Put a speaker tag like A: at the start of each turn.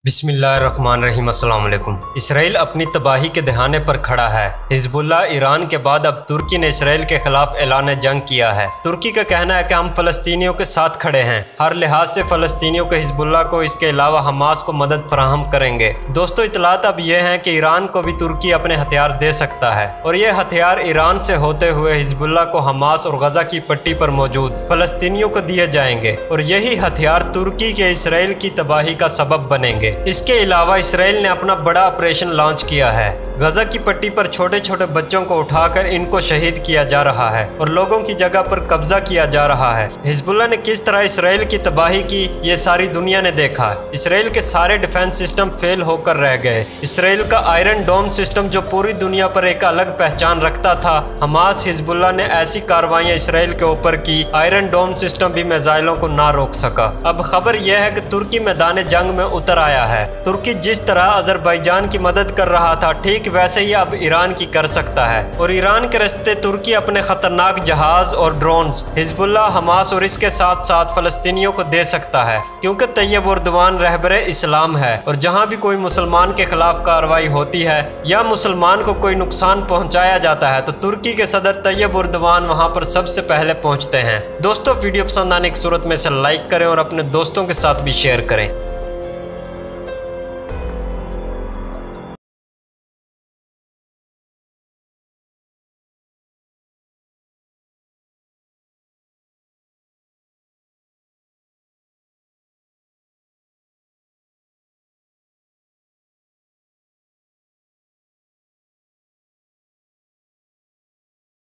A: बिस्मिल्लाहिर्रहमानिर्रहीम। अस्सलाम वालेकुम। इसराइल अपनी तबाही के दहाने पर खड़ा है। हिजबुल्लाह ईरान के बाद अब तुर्की ने इसराइल के खिलाफ ऐलान जंग किया है। तुर्की का कहना है कि हम फ़लस्तीनियों के साथ खड़े हैं, हर लिहाज से फ़लस्तीनियों को हिजबुल्लाह को इसके अलावा हमास को मदद फराहम करेंगे। दोस्तों, इतलात अब यह है कि ईरान को भी तुर्की अपने हथियार दे सकता है और ये हथियार ईरान से होते हुए हिजबुल्लाह को हमास और गजा की पट्टी पर मौजूद फ़लस्तीनियों को दिए जाएंगे और यही हथियार तुर्की के इसराइल की तबाही का सबब बनेंगे। इसके अलावा इसराइल ने अपना बड़ा ऑपरेशन लॉन्च किया है। गजा की पट्टी पर छोटे छोटे बच्चों को उठाकर इनको शहीद किया जा रहा है और लोगों की जगह पर कब्जा किया जा रहा है। हिजबुल्लाह ने किस तरह इसराइल की तबाही की, ये सारी दुनिया ने देखा। इसराइल के सारे डिफेंस सिस्टम फेल होकर रह गए। इसराइल का आयरन डोम सिस्टम जो पूरी दुनिया पर एक अलग पहचान रखता था, हमास हिजबुल्लाह ने ऐसी कार्रवाइयां इसराइल के ऊपर की, आयरन डोम सिस्टम भी मिसाइलों को ना रोक सका। अब खबर यह है कि तुर्की मैदान जंग में उतर आया है। तुर्की जिस तरह अजरबैजान की मदद कर रहा था, ठीक वैसे ही अब ईरान की कर सकता है और ईरान के रास्ते तुर्की अपने खतरनाक जहाज और ड्रोन्स हिजबुल्लाह, हमास और इसके साथ साथ फलस्तीनियों को दे सकता है, क्योंकि तैयब उर्दवान रहबरे इस्लाम है और जहां भी कोई मुसलमान के खिलाफ कार्रवाई होती है या मुसलमान को कोई नुकसान पहुंचाया जाता है तो तुर्की के सदर तैयब उर्दवान वहां पर सबसे पहले पहुंचते हैं। दोस्तों, वीडियो पसंद आने की सूरत में से लाइक करें और अपने दोस्तों के साथ भी शेयर करें।